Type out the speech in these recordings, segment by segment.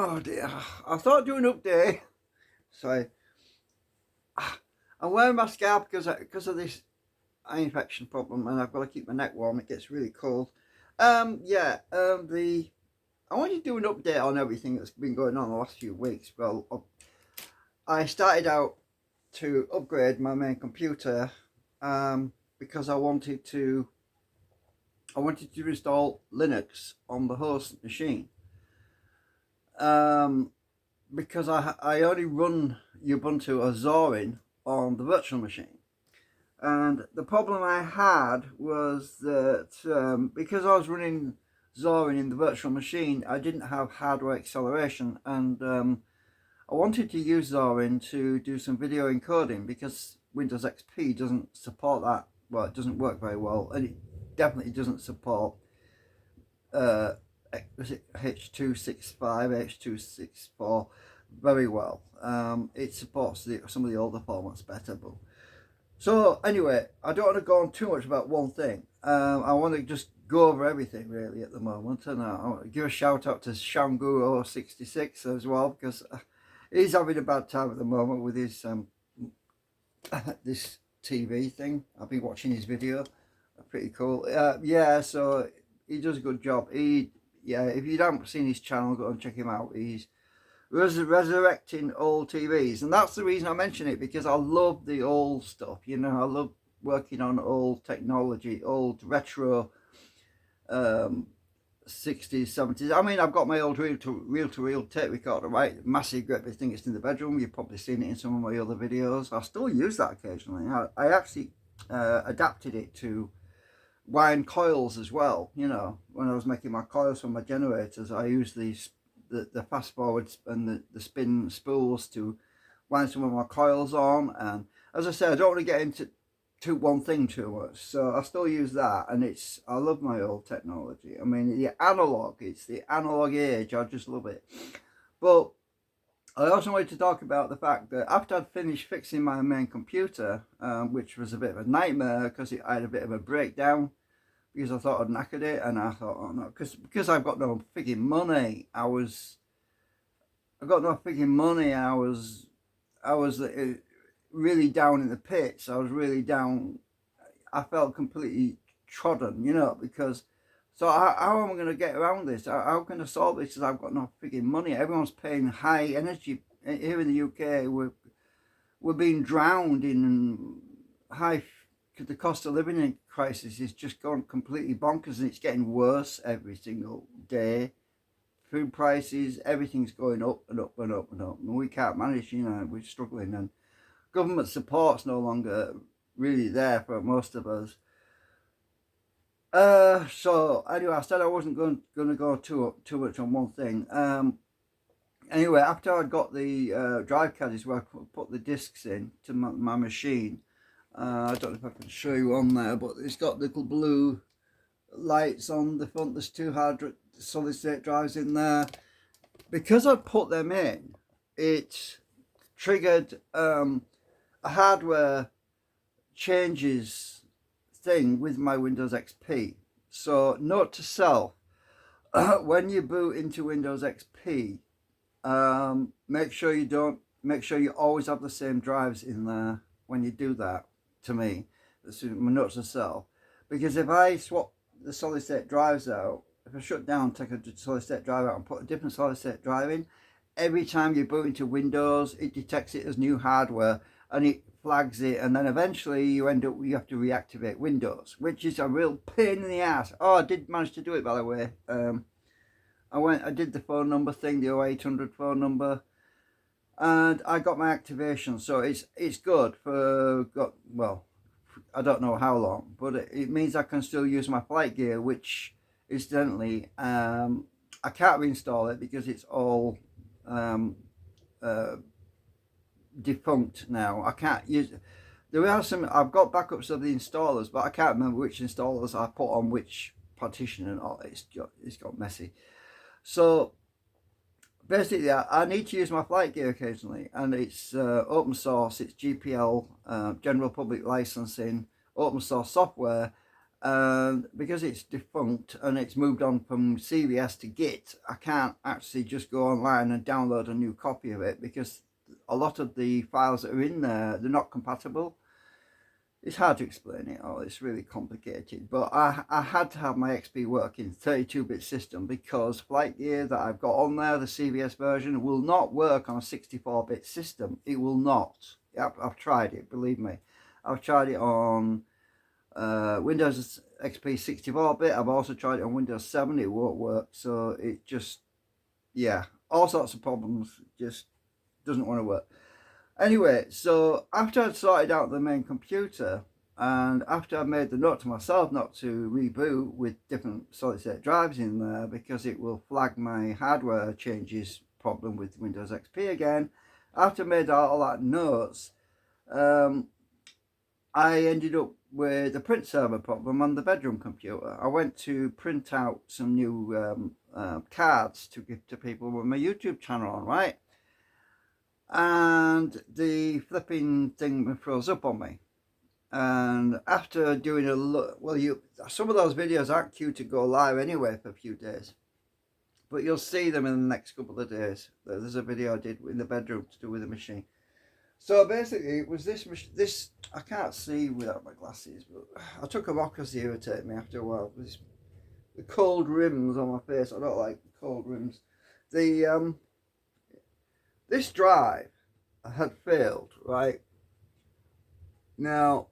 Oh dear, I thought I'd do an update. Sorry. I'm wearing my scarf because of this eye infection problem, and I've got to keep my neck warm. It gets really cold. I want to do an update on everything that's been going on the last few weeks. Well, I started out to upgrade my main computer because I wanted to install Linux on the host machine. Because I only run Ubuntu or Zorin on the virtual machine. And the problem I had was that because I was running Zorin in the virtual machine, I didn't have hardware acceleration, and I wanted to use Zorin to do some video encoding because Windows XP doesn't support that. Well, it doesn't work very well, and it definitely doesn't support H.265, H.264 very well. It supports some of the older formats better, but so anyway, I don't want to go on too much about one thing. I want to just go over everything really at the moment, and I want to give a shout out to Shanguro66 as well, because he's having a bad time at the moment with his this TV thing. I've been watching his video, pretty cool. Yeah, so he does a good job. If you haven't seen his channel, go and check him out. He's resurrecting old TVs, and that's the reason I mention it, because I love the old stuff. You know, I love working on old technology, old retro 60s, 70s. I mean, I've got my old reel-to-reel tape recorder, right? Massive, great big thing. It's in the bedroom. You've probably seen it in some of my other videos. I still use that occasionally. I actually adapted it to wiring coils as well. You know, when I was making my coils for my generators, I used the fast forwards and the spin spools to wind some of my coils on. And as I said, I don't want to get into one thing too much, so I still use that, and I love my old technology. I mean, it's the analog age. I just love it. But I also wanted to talk about the fact that after I'd finished fixing my main computer, which was a bit of a nightmare because I had a bit of a breakdown, because I thought I'd knackered it, and I thought, oh no, because I've got no frigging money. I was really down in the pits. I was really down. I felt completely trodden, you know, because so how am I going to get around this? How can I solve this? Because I've got no frigging money. Everyone's paying high energy here in the UK. We're being drowned in high. The cost of living crisis is just gone completely bonkers, and it's getting worse every single day. Food prices, everything's going up and up and up and up, and we can't manage. You know, we're struggling, and government support's no longer really there for most of us. So anyway, I said I wasn't going to go too much on one thing. Anyway, after I got the drive caddies where I put the discs in to my machine, I don't know if I can show you on there, but it's got little blue lights on the front. There's two solid state drives in there. Because I put them in, it triggered a hardware changes thing with my Windows XP. So note to self, when you boot into Windows XP, make sure you always have the same drives in there when you do that. To me, that's my note to self, because if I swap the solid state drives out, if I shut down, take a solid state drive out and put a different solid state drive in, every time you boot into Windows, it detects it as new hardware and it flags it, and then eventually you have to reactivate Windows, which is a real pain in the ass. Oh, I did manage to do it, by the way. I did the phone number thing, the 0800 phone number, and I got my activation, so it's good for I don't know how long, but it means I can still use my flight gear, which incidentally I can't reinstall it because it's all defunct now. I can't use it. There are some, I've got backups of the installers, but I can't remember which installers I put on which partition and all. It's got messy. So basically, I need to use my flight gear occasionally, and it's open source. It's GPL, general public licensing, open source software, And because it's defunct and it's moved on from CVS to Git, I can't actually just go online and download a new copy of it, because a lot of the files that are in there, they're not compatible. It's hard to explain it all, it's really complicated, but I had to have my XP working 32-bit system, because Flight Gear that I've got on there, the CVS version, will not work on a 64-bit system. It will not. I've tried it, believe me. I've tried it on Windows XP 64-bit. I've also tried it on Windows 7. It won't work. So it just, yeah, all sorts of problems. Just doesn't want to work. Anyway, so after I'd sorted out the main computer, and after I made the note to myself not to reboot with different solid-state drives in there, because it will flag my hardware changes problem with Windows XP again, after I made all that notes, I ended up with a print server problem on the bedroom computer. I went to print out some new cards to give to people with my YouTube channel on, right? And the flipping thing froze up on me. And after doing a look, well, some of those videos aren't due to go live anyway for a few days, but you'll see them in the next couple of days. There's a video I did in the bedroom to do with the machine. So basically, it was this. I can't see without my glasses, but I took them off because they irritate me after a while. The cold rims on my face, I don't like cold rims. This drive had failed, right? Now,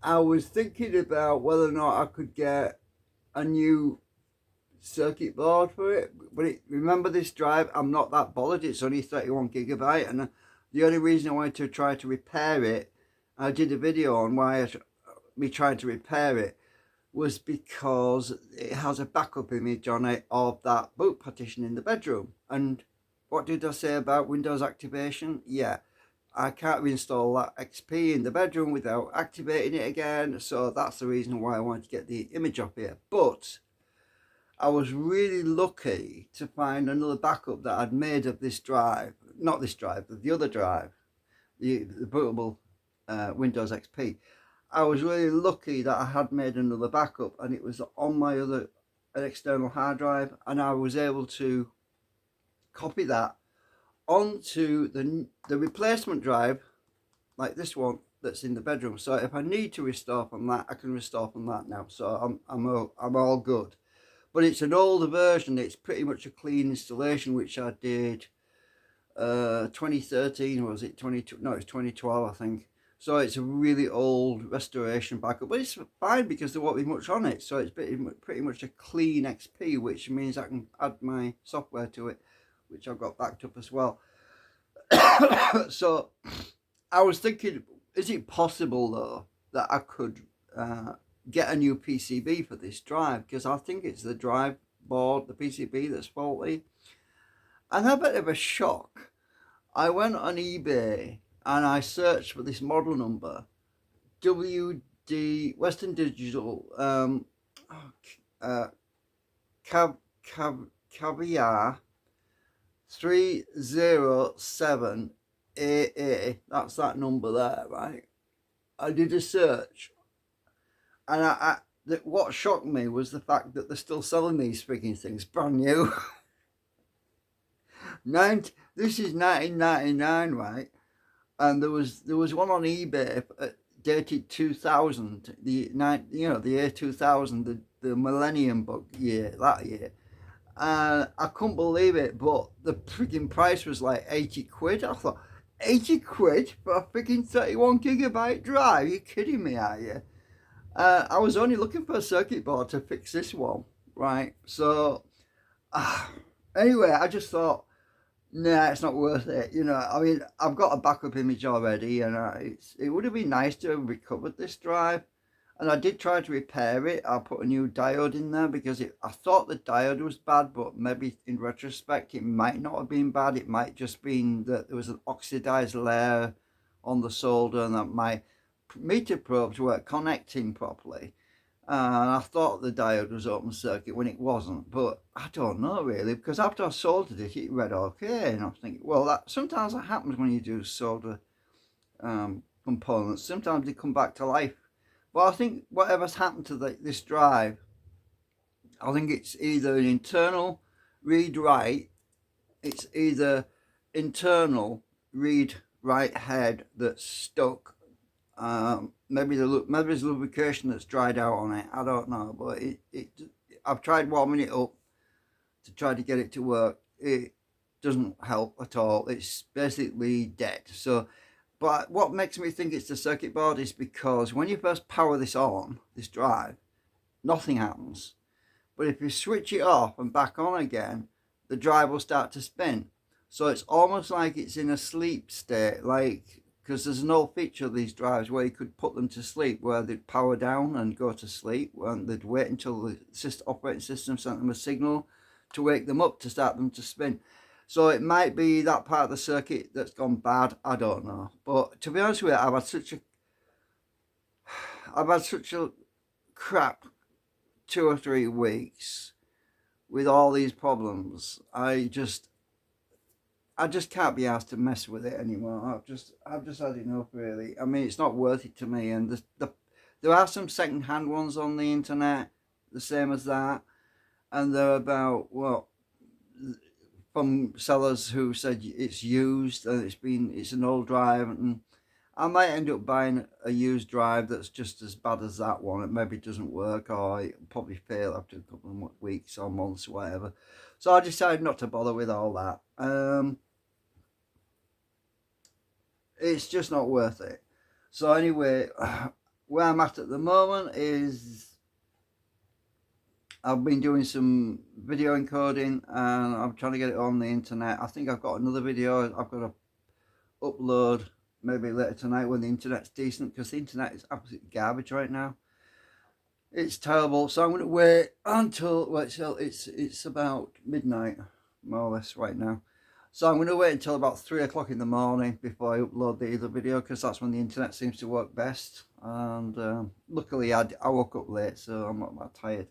I was thinking about whether or not I could get a new circuit board for it, but remember this drive, I'm not that bothered. It's only 31 gigabyte, and the only reason I wanted to try to repair it, I did a video on why me trying to repair it, was because it has a backup image on it of that boot partition in the bedroom. And what did I say about Windows activation? Yeah, I can't reinstall that XP in the bedroom without activating it again, so that's the reason why I wanted to get the image off here. But I was really lucky to find another backup that I'd made of this drive. Not this drive, but the other drive, the bootable Windows XP. I was really lucky that I had made another backup, and it was on my other external hard drive, and I was able to copy that onto the replacement drive, like this one that's in the bedroom. So if I need to restore from that, I can restore from that now. So I'm all good. But it's an older version. It's pretty much a clean installation, which I did 2013, was it? No, it's 2012, I think. So it's a really old restoration backup, but it's fine because there won't be much on it. So it's pretty much a clean XP, which means I can add my software to it, which I've got backed up as well. So I was thinking, is it possible though that I could get a new PCB for this drive? Because I think it's the drive board, the PCB, that's faulty. And a bit of a shock, I went on eBay and I searched for this model number, WD Western Digital Caviar 307AA. That's that number there, right? I did a search, and what shocked me was the fact that they're still selling these freaking things brand new. This is 1999, right? And there was one on eBay dated 2000, the year 2000, the Millennium Bug year, that year. And I couldn't believe it, but the freaking price was like 80 quid. I thought, 80 quid for a freaking 31 gigabyte drive? Are you kidding me, are you? I was only looking for a circuit board to fix this one, right? So, anyway, I just thought, nah, it's not worth it. You know, I mean, I've got a backup image already, and it would have been nice to have recovered this drive. And I did try to repair it. I put a new diode in there because I thought the diode was bad, but maybe in retrospect it might not have been bad. It might just been that there was an oxidized layer on the solder and that my meter probes weren't connecting properly. And I thought the diode was open circuit when it wasn't, but I don't know really, because after I soldered it, it read okay, and I was thinking, well, sometimes that happens when you do solder components. Sometimes they come back to life But I think whatever's happened to this drive, I think it's either an internal read write, it's either internal read write head that's stuck. Maybe there's lubrication that's dried out on it. I don't know, but I've tried warming it up to try to get it to work. It doesn't help at all. It's basically dead. So, but what makes me think it's the circuit board is because when you first power this on, this drive, nothing happens. But if you switch it off and back on again, the drive will start to spin. So it's almost like it's in a sleep state, like, because there's no feature of these drives where you could put them to sleep, where they'd power down and go to sleep, and they'd wait until the operating system sent them a signal to wake them up to start them to spin. So it might be that part of the circuit that's gone bad. I don't know. But to be honest with you, I've had such a crap 2 or 3 weeks with all these problems. I just can't be asked to mess with it anymore. I've just had enough, really. I mean, it's not worth it to me. And there are some second-hand ones on the internet, the same as that, and they're about, well, from sellers who said it's used and it's an old drive, and I might end up buying a used drive that's just as bad as that one. It maybe doesn't work, or it probably fail after a couple of weeks or months or whatever. So I decided not to bother with all that. It's just not worth it. So anyway, where I'm at the moment is I've been doing some video encoding and I'm trying to get it on the internet. I think I've got another video I've got to upload maybe later tonight when the internet's decent, because the internet is absolute garbage right now. It's terrible. So I'm going to wait until, well, it's about midnight more or less right now. So I'm going to wait until about 3 o'clock in the morning before I upload the other video, because that's when the internet seems to work best. And luckily I woke up late, so I'm not that tired.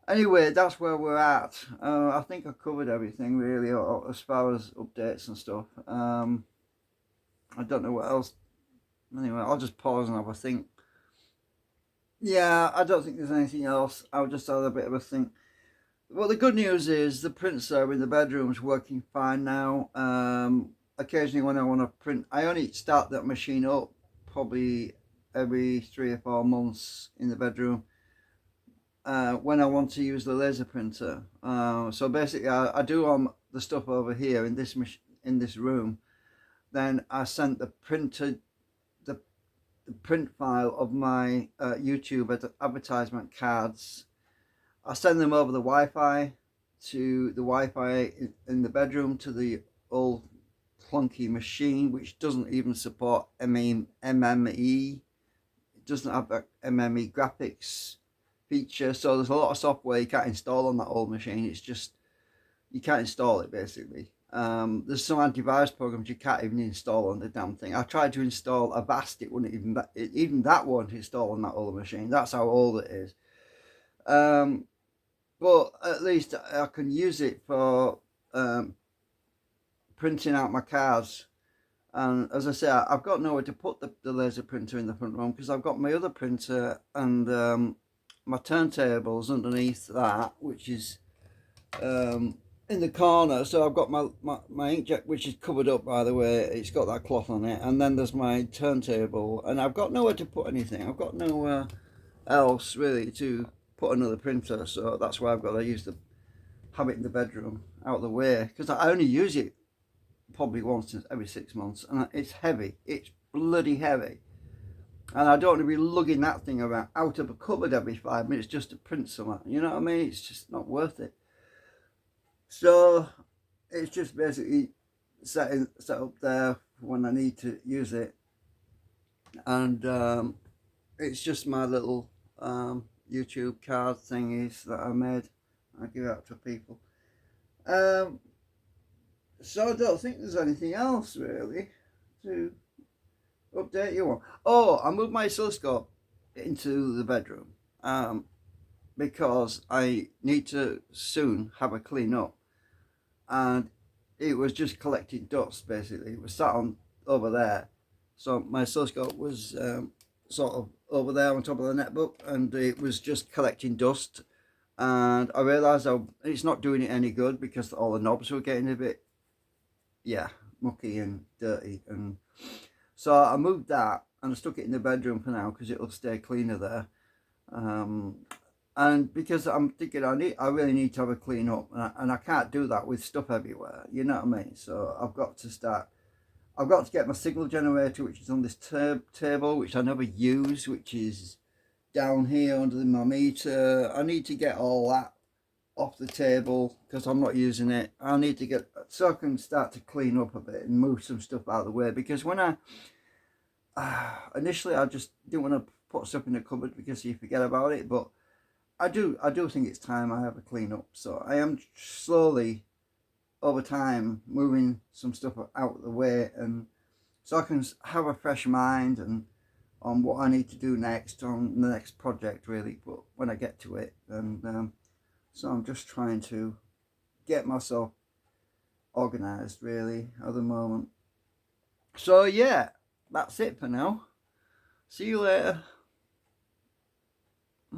Anyway, that's where we're at. I think I covered everything really, as far as updates and stuff. I don't know what else. Anyway, I'll just pause and have a think. Yeah, I don't think there's anything else. I'll just have a bit of a think. Well, the good news is the print server in the bedroom's working fine now. Occasionally when I want to print, I only start that machine up probably every 3 or 4 months in the bedroom when I want to use the laser printer. So basically I do all the stuff over here in this room. Then I sent the printer, the print file of my YouTube advertisement cards. I send them over the Wi-Fi to the Wi-Fi in the bedroom to the old clunky machine, which doesn't even support MME. It doesn't have that MME graphics feature, so there's a lot of software you can't install on that old machine. It's just, you can't install it basically. There's some antivirus programs you can't even install on the damn thing. I tried to install Avast, it wouldn't even that won't install on that old machine. That's how old it is. But at least I can use it for printing out my cards. And as I say, I've got nowhere to put the laser printer in the front room, because I've got my other printer and my turntables underneath that, which is in the corner. So I've got my inkjet, which is covered up, by the way. It's got that cloth on it, and then there's my turntable, and I've got nowhere to put anything. I've got nowhere else really to put another printer, so that's why I've got to have it in the bedroom out of the way, because I only use it probably once every 6 months, and it's heavy. It's bloody heavy, and I don't want to be lugging that thing around out of a cupboard every 5 minutes just to print something. You know what I mean? It's just not worth it. So it's just basically set up there when I need to use it, and it's just my little YouTube card thingies that I made. I give out to people. So I don't think there's anything else really to update you on. Oh, I moved my oscilloscope into the bedroom because I need to soon have a clean up, and it was just collecting dust basically. It was sat on over there, So my oscilloscope was sort of over there on top of the netbook, and it was just collecting dust. And I realised it's not doing it any good because all the knobs were getting a bit, yeah, mucky and dirty. And so I moved that and I stuck it in the bedroom for now because it'll stay cleaner there. And because I'm thinking I really need to have a clean up, and I can't do that with stuff everywhere. You know what I mean? So I've got to get my signal generator, which is on this table, which I never use, which is down here under my meter. I need to get all that off the table because I'm not using it. I need to get so I can start to clean up a bit and move some stuff out of the way, because when I initially I just didn't want to put stuff in the cupboard because you forget about it, but I do think it's time I have a clean up. So I am slowly over time moving some stuff out of the way, and so I can have a fresh mind and on what I need to do next on the next project, really, but when I get to it. And so I'm just trying to get myself organized really at the moment. So yeah, that's it for now. See you later.